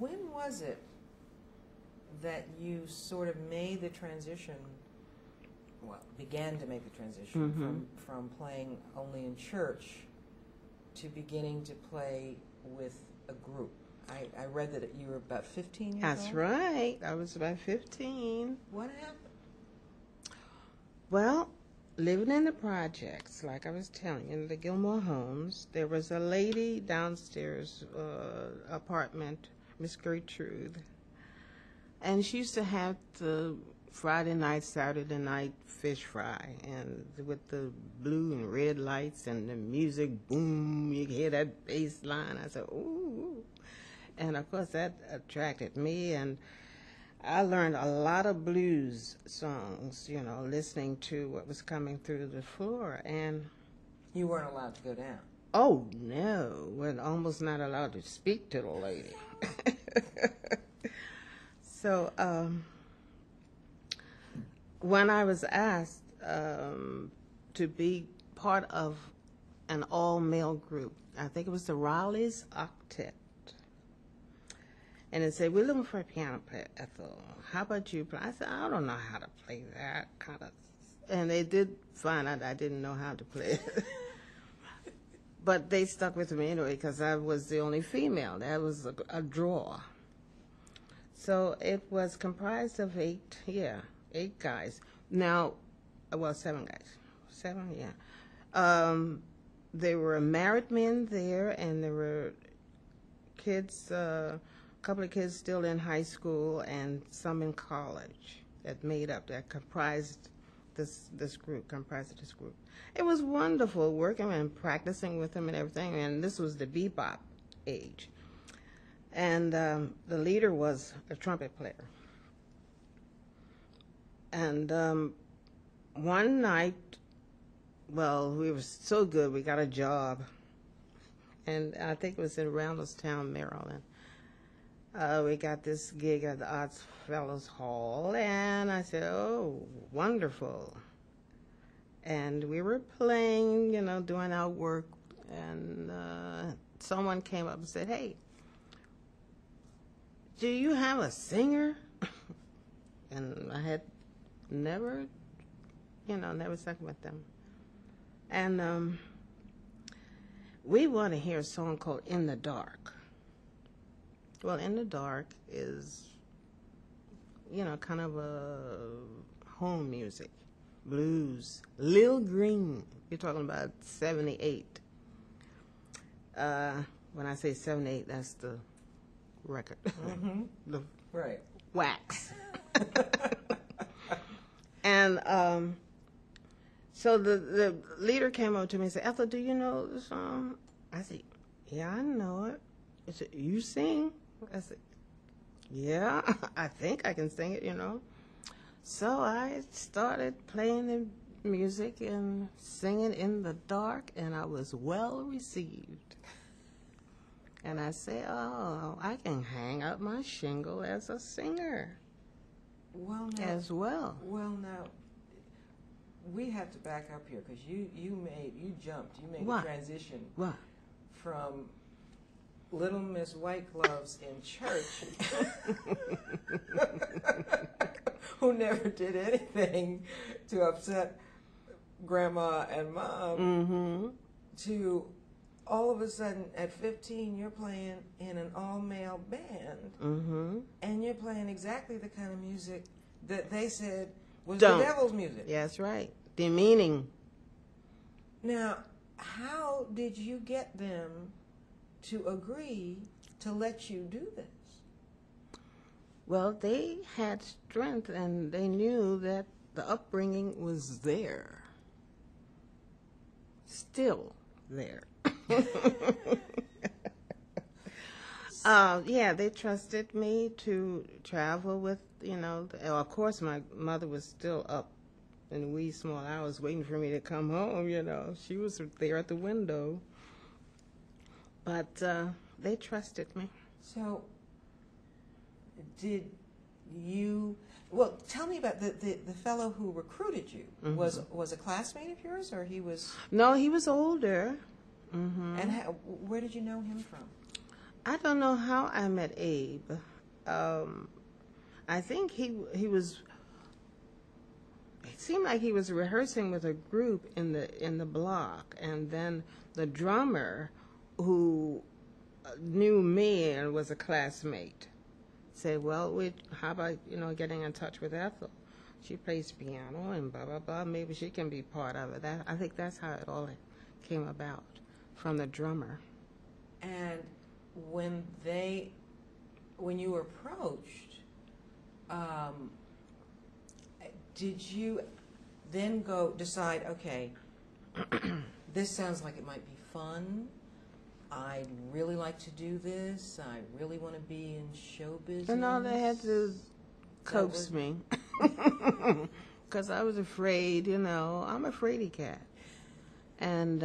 When was it that you sort of made the transition, well, began to make the transition from playing only in church to beginning to play with a group? I read that you were about 15 years old? That's right. I was about 15. What happened? Well, living in the projects, like I was telling you, in the Gilmore homes, there was a lady downstairs apartment, Miss Gertrude, and she used to have the Friday night, Saturday night fish fry, and with the blue and red lights and the music, boom, you hear that bass line. I said, ooh. And, of course, that attracted me, and I learned a lot of blues songs, you know, listening to what was coming through the floor. And you weren't allowed to go down? Oh, no. We're almost not allowed to speak to the lady. So when I was asked to be part of an all-male group, I think it was the Raleigh's Octet, and it said, we're looking for a piano player, Ethel. How about you play? I said, I don't know how to play that kind of. And they did find out I didn't know how to play it. But they stuck with me anyway because I was the only female. That was a draw. So it was comprised of eight guys. Now, well, 7 guys. 7, yeah. There were married men there, and there were kids, a couple of kids still in high school and some in college that comprised this group. It was wonderful working and practicing with them and everything, and this was the bebop age. And the leader was a trumpet player. And one night, well, we were so good, we got a job. And I think it was in Randallstown, Maryland. We got this gig at the Arts Fellows Hall, and I said, oh, wonderful. And we were playing, you know, doing our work, and someone came up and said, hey, do you have a singer? And I had never sung with them. And we want to hear a song called In the Dark. Well, In the Dark is, you know, kind of a home music, blues. Lil Green, you're talking about 78. When I say 78, that's the record. Mm-hmm. The right. wax. And so the leader came up to me and said, Ethel, do you know the song? I said, yeah, I know it. He said, you sing? I said, yeah, I think I can sing it, you know. So I started playing the music and singing In the Dark, and I was well received. And I said, oh, I can hang up my shingle as a singer. Well, now, as well. Well, now, we have to back up here because you made What? a transition What? from Little Miss White Gloves in church, who never did anything to upset Grandma and Mom, to all of a sudden at 15 you're playing in an all-male band, and you're playing exactly the kind of music that they said was the devil's music. Yeah, that's right. Demeaning. Now, how did you get them to agree to let you do this? Well, they had strength, and they knew that the upbringing was there. Still there. Yeah, they trusted me to travel with, you know, of course my mother was still up in the wee small hours waiting for me to come home, you know. She was there at the window. But they trusted me. So, did you, well, tell me about the fellow who recruited you. Was a classmate of yours, or he was? No, he was older. And where did you know him from? I don't know how I met Abe. I think he was. It seemed like he was rehearsing with a group in the block, and then the drummer, who knew me and was a classmate, said, "Well, how about getting in touch with Ethel? She plays piano and blah blah blah. Maybe she can be part of it." I think that's how it all came about, from the drummer. And when you were approached, did you then decide, okay, this sounds like it might be fun. I'd really like to do this. I really want to be in show business. And all they had to coax me, because I was afraid. I'm a fraidy cat, and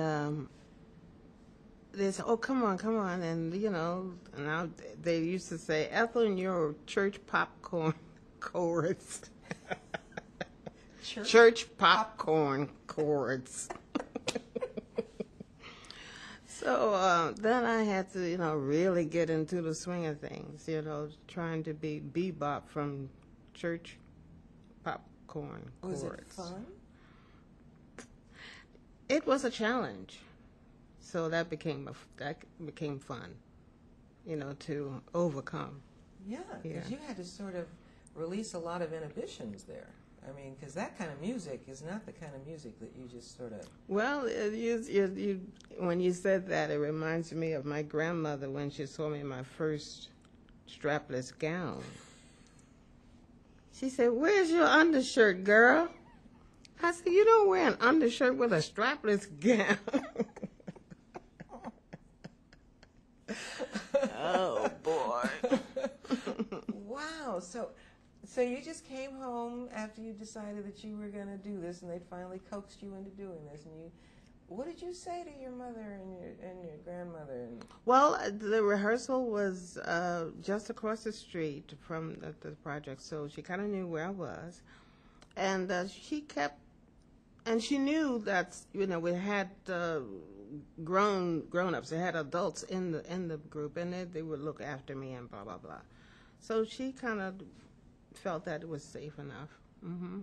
they said, "Oh, come on," and now they used to say, "Ethel and your church popcorn chords." Church popcorn chords. So then I had to, really get into the swing of things, trying to be bebop from church popcorn chords. Was it fun? It was a challenge. So that became fun, to overcome. Yeah, because you had to sort of release a lot of inhibitions there. I mean, because that kind of music is not the kind of music that you just sort of... Well, when you said that, it reminds me of my grandmother when she saw me in my first strapless gown. She said, "Where's your undershirt, girl?" I said, "You don't wear an undershirt with a strapless gown." Oh, boy. Wow. So you just came home after you decided that you were going to do this, and they finally coaxed you into doing this. And what did you say to your mother and your grandmother? Well, the rehearsal was just across the street from the project, so she kind of knew where I was, and she knew that we had grown-ups, they had adults in the group, and they would look after me and blah blah blah. So she kind of felt that it was safe enough. Mm-hmm.